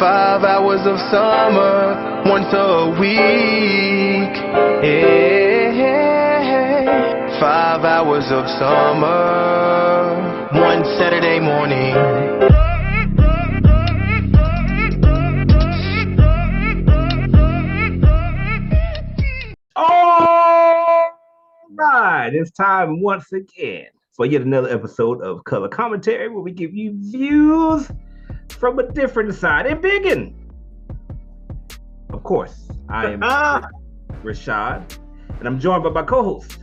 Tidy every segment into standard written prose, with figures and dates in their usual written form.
5 hours of summer, once a week. Hey, 5 hours of summer, one Saturday morning. All right, it's time once again for yet another episode of Color Commentary, where we give you views from a different side and biggin. Of course, I am Rashad, and I'm joined by my co-host.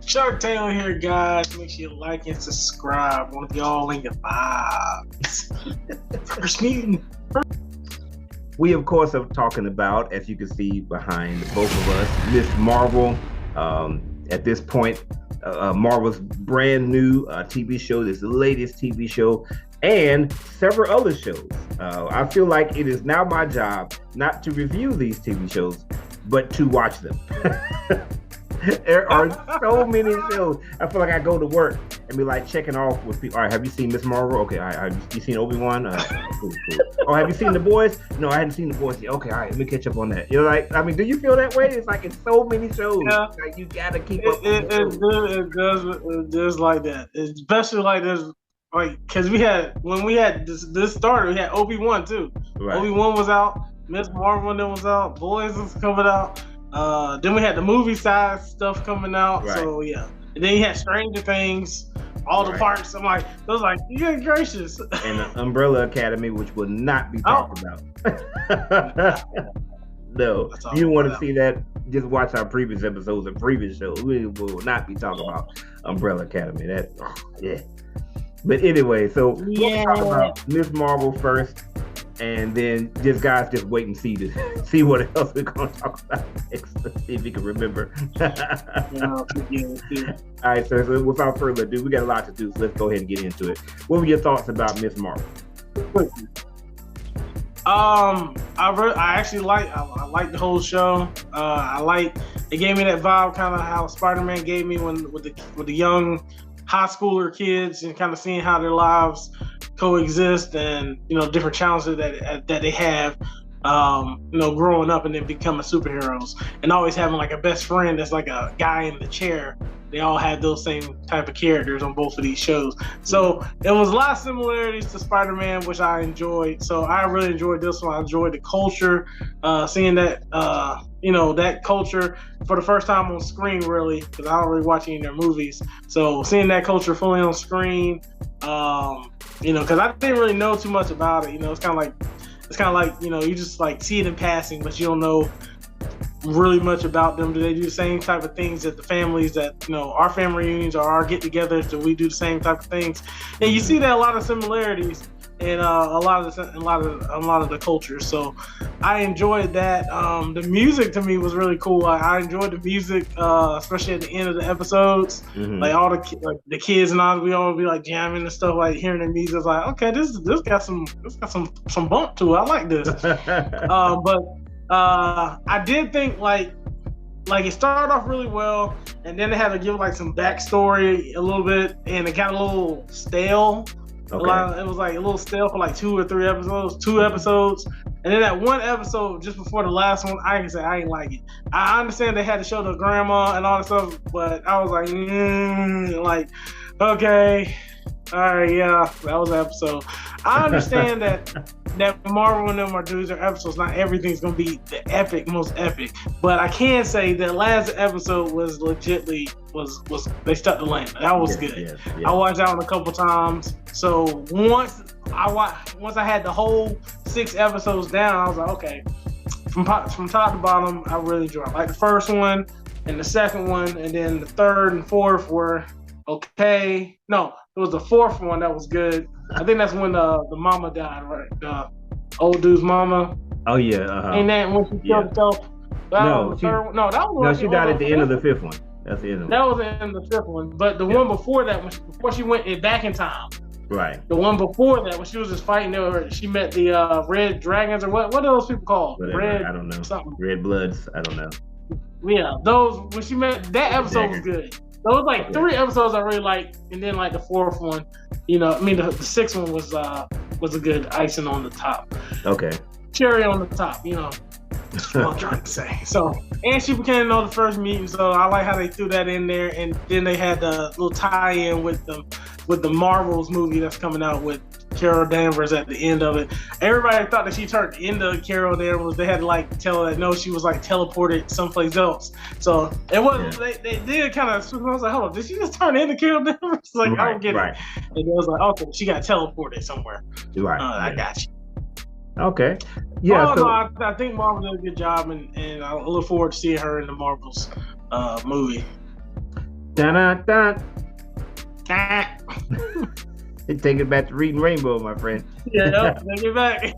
Shark Tail here, guys. Make sure you like and subscribe. Want to be all in your vibes. First mutant. We, of course, are talking about, as you can see behind both of us, Miss Marvel. At this point, Marvel's brand new TV show, this latest TV show, and several other shows. I feel like it is now my job not to review these TV shows, but to watch them. There are so many shows. I feel like I go to work and be like checking off with people. All right, have you seen Miss Marvel? Okay, all right, have you seen Obi-Wan? Cool. Oh, have you seen The Boys? No, I hadn't seen The Boys yet. Okay, all right, let me catch up on that. You're like, I mean, do you feel that way? It's like it's so many shows. Yeah. Like you gotta keep up. It does like that. Especially like this, like because when we had this started, we had Obi-Wan too. Right. Obi-Wan was out. Miss Marvel then was out. Boys was coming out. Then we had the movie side stuff coming out. Right. So yeah. And then you had Stranger Things, all the parts. I'm like, I was like, good gracious. And the Umbrella Academy, which will not be talked about. No, if you want to see that, just watch our previous episodes of previous shows. We will not be talking about Umbrella Academy. Yeah. But anyway, so we'll talk about Miss Marvel first. And then just wait and see what else we're gonna talk about next. See if you can remember. All right, so without further ado, we got a lot to do, so let's go ahead and get into it. What were your thoughts about Miss Marvel? I actually like the whole show. It gave me that vibe, kind of how Spider-Man gave me with the young high schooler kids, and kind of seeing how their lives coexist, and different challenges that they have, growing up and then becoming superheroes, and always having like a best friend that's like a guy in the chair. They all had those same type of characters on both of these shows. So it was a lot of similarities to Spider-Man, which I enjoyed. So I really enjoyed this one. I enjoyed the culture, seeing that, that culture for the first time on screen, really, because I don't really watch any of their movies. So seeing that culture fully on screen, because I didn't really know too much about it. It's kind of like, you just like see it in passing, but you don't know really much about them. Do they do the same type of things that the families that our family reunions or our get-togethers? Do we do the same type of things? And you see that a lot of similarities in a lot of the cultures. So I enjoyed that. The music to me was really cool. I enjoyed the music, especially at the end of the episodes. Mm-hmm. Like all the kids and we all be like jamming and stuff, like hearing the music. It's like, okay, this got some bump to it. I like this. But I did think like it started off really well, and then they had to give like some backstory a little bit, and it got a little stale. Okay. It was like a little stale for like 2 episodes, and then that one episode just before the last one, I can say I ain't like it. I understand they had to show the grandma and all that stuff, but I was like, okay, all right, yeah, that was the episode. I understand that Marvel and them are doing their episodes. Not everything's gonna be the most epic, but I can say that last episode was legitly was they stuck the landing. That was good. Yes. I watched that one a couple times. So once I had the whole 6 episodes down, I was like, okay, from top to bottom, I really enjoyed it. Like the first one and the second one, and then the third and fourth were okay. No, it was the fourth one that was good. I think that's when the mama died, right? The old dude's mama. Oh yeah. Ain't that when she killed herself? She died at the end of the 5th one. That's the end of it. That was in the 5th one. But the one before that, before she went back in time. Right. The one before that, when she was just fighting, she met the red dragons, or what are those people called? Whatever, I don't know. Something. Red bloods. I don't know. Yeah, when she met, that episode was good. There was like 3 episodes I really liked, and then like the 4th one, the 6th one was a good icing on the top. Okay. Cherry on the top, you know. That's what I'm trying to say. So, and she became the first mutant, so I like how they threw that in there. And then they had the little tie-in with the Marvels movie that's coming out with Carol Danvers at the end of it. Everybody thought that she turned into Carol Danvers. They had to like tell her that no, she was like teleported someplace else. So it wasn't. Yeah. They did kind of. I was like, hold on, did she just turn into Carol Danvers? Like, I don't get it. And it was like, okay, she got teleported somewhere. Right. I got you. Okay. Yeah. No, I think Marvel did a good job, and I look forward to seeing her in the Marvels movie. Dun dun. Take it back to Reading Rainbow, my friend. Yeah, take it back.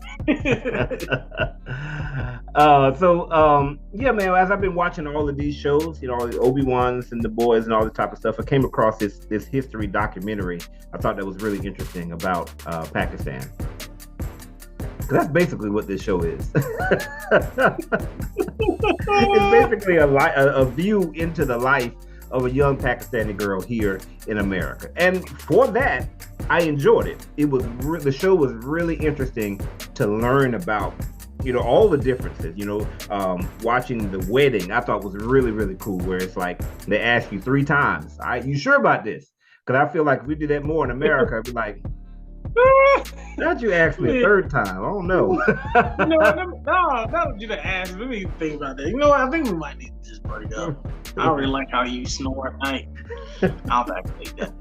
Yeah, man, as I've been watching all of these shows, you know, all the Obi-Wans and the boys and all this type of stuff, I came across this history documentary. I thought that was really interesting about Pakistan. That's basically what this show is. It's basically a view into the life of a young Pakistani girl here in America, and for that, I enjoyed it. It was the show was really interesting to learn about, you know, all the differences. You know, watching the wedding, I thought was really, really cool. Where it's like they ask you 3 times, "You sure about this?" Because I feel like if we did that more in America, I'd be like, "How'd you ask me a 3rd time? I don't know." You know, no, not you to ask. Let me think about that. You know what? I think we might need to just break up. I don't really like how you snore at night. I'll back that.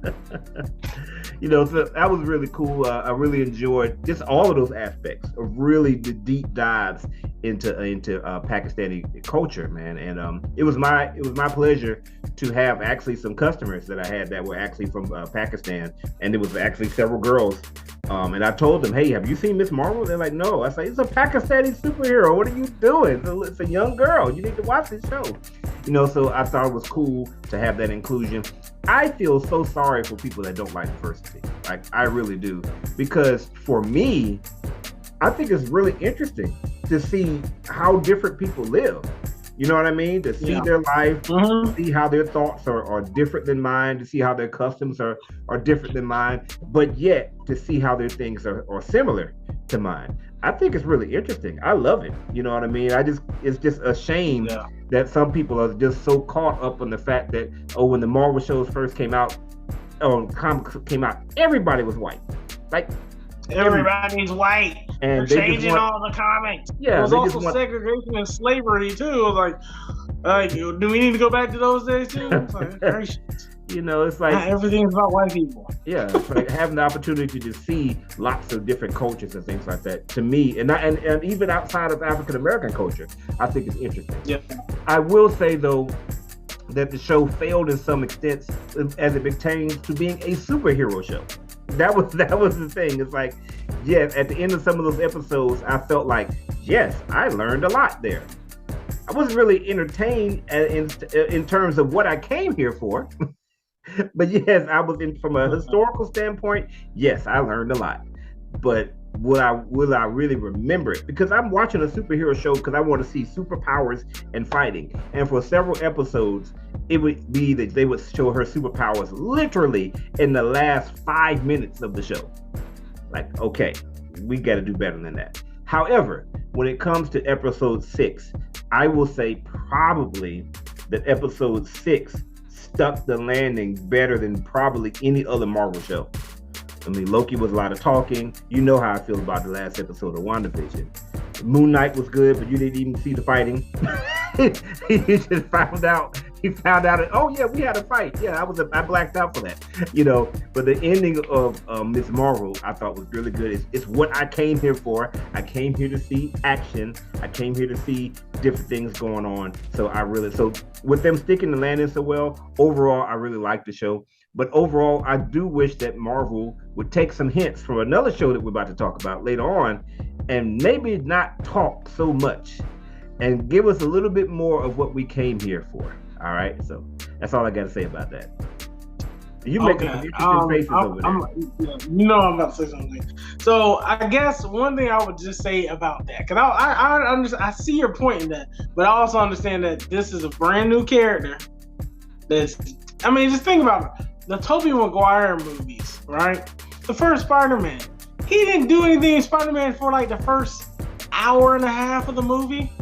You know, so that was really cool. I really enjoyed just all of those aspects of really the deep dives into Pakistani culture, man. And it was my pleasure to have actually some customers that I had that were actually from Pakistan, and it was actually several girls. And I told them, "Hey, have you seen Miss Marvel?" They're like, "No." I say, "It's a Pakistani superhero. What are you doing? It's a young girl. You need to watch this show." You know, so I thought it was cool to have that inclusion. I feel so sorry for people that don't like diversity. Like, I really do. Because for me, I think it's really interesting to see how different people live. You know what I mean? To see their life, see how their thoughts are different than mine, to see how their customs are different than mine, but yet to see how their things are similar to mine. I think it's really interesting. I love it. You know what I mean? It's just a shame that some people are just so caught up on the fact that, when the Marvel shows first came out, comics came out, everybody was white. Like, everybody's white. And they're changing all the comics. Yeah, it was also segregation and slavery too. It was like, do we need to go back to those days too? It's like, gracious. You know, it's like everything's about white people. Yeah, it's like having the opportunity to see lots of different cultures and things like that. To me, and even outside of African American culture, I think it's interesting. Yeah, I will say though that the show failed in some extent as it pertains to being a superhero show. That was the thing. It's like, yes, at the end of some of those episodes, I felt like, yes, I learned a lot there. I wasn't really entertained in terms of what I came here for. But yes, I was from a historical standpoint, yes, I learned a lot. But will I really remember it? Because I'm watching a superhero show because I want to see superpowers and fighting. And for several episodes, it would be that they would show her superpowers literally in the last 5 minutes of the show. Like, okay, we got to do better than that. However, when it comes to episode 6, I will say probably that episode 6 stuck the landing better than probably any other Marvel show. I mean, Loki was a lot of talking. You know how I feel about the last episode of WandaVision. Moon Knight was good, but you didn't even see the fighting. You just found out. He found out. Oh yeah, we had a fight. Yeah, I blacked out for that. You know, but the ending of Miss Marvel, I thought was really good. It's what I came here for. I came here to see action. I came here to see different things going on. So with them sticking the landing so well, overall, I really liked the show. But overall, I do wish that Marvel would take some hints from another show that we're about to talk about later on, and maybe not talk so much, and give us a little bit more of what we came here for. All right, so that's all I got to say about that. You making some interesting faces over there. You know I'm about to say something. So I guess one thing I would just say about that, because I see your point in that, but I also understand that this is a brand new character. Just think about it. The Tobey Maguire movies, right? The first Spider-Man, he didn't do anything in Spider-Man for like the first hour and a half of the movie.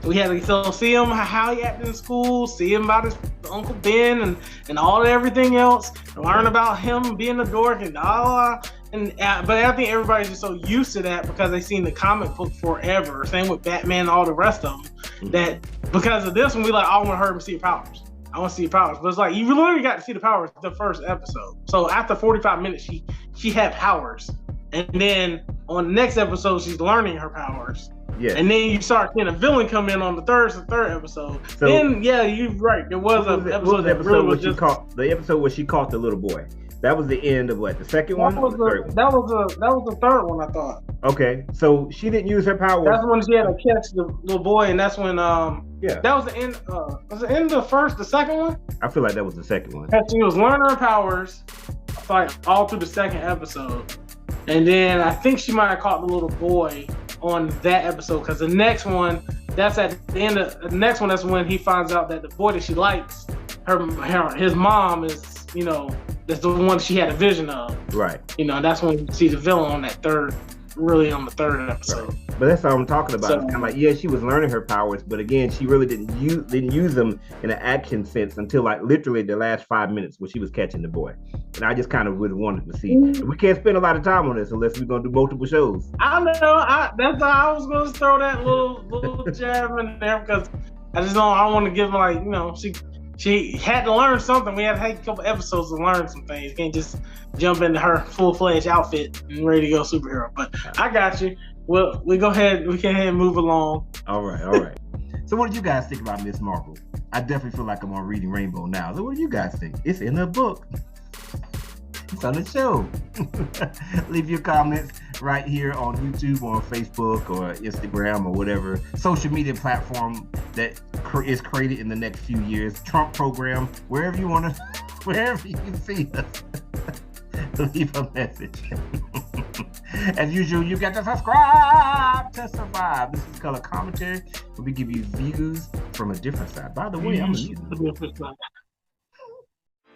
We had to see him how he acted in school, see him about his Uncle Ben and all everything else, learn about him being a dork and all. But I think everybody's just so used to that because they've seen the comic book forever. Same with Batman and all the rest of them. That because of this one, we like, I want to hear him see your powers. I want to see your powers. But it's like, you literally got to see the powers the first episode. So after 45 minutes, she had powers. And then on the next episode, she's learning her powers. Yeah. And then you start seeing a villain come in on the third episode. So, then, yeah, you're right. There was an episode that really was just... The episode where she caught the little boy. That was the end of what? The second one? Or the third one? That was the third one, I thought. Okay, so she didn't use her powers. That's when she had to catch the little boy, and that's when that was the end. Was the end of the second one? I feel like that was the second one. She was learning her powers, like all through the second episode, and then I think she might have caught the little boy on that episode because the next one, that's at the end of the next one. That's when he finds out that the boy that she likes, his mom is, that's the one she had a vision of. Right. That's when you see the villain on that third episode. Right. But that's what I'm talking about. So, it's kind of like, yeah, she was learning her powers, but again, she really didn't use them in an action sense until like literally the last 5 minutes where she was catching the boy. And I just kind of really wanted to see. We can't spend a lot of time on this unless we're going to do multiple shows. I know. That's why I was going to throw that little jab in there because I don't want to give her she had to learn something. We had to take a couple episodes to learn some things. You can't just jump into her full-fledged outfit and ready to go superhero. But I got you. Well, we can go ahead and move along. All right. So what did you guys think about Miss Marvel? I definitely feel like I'm on Reading Rainbow now. So what do you guys think? It's in the book. It's on the show. Leave your comments right here on YouTube or on Facebook or Instagram or whatever social media platform that is created in the next few years. Trump program, wherever you see us. Leave a message. As usual, you got to subscribe to survive. This is Color Commentary, where we give you views from a different side. By the way, I'm a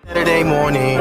Saturday morning.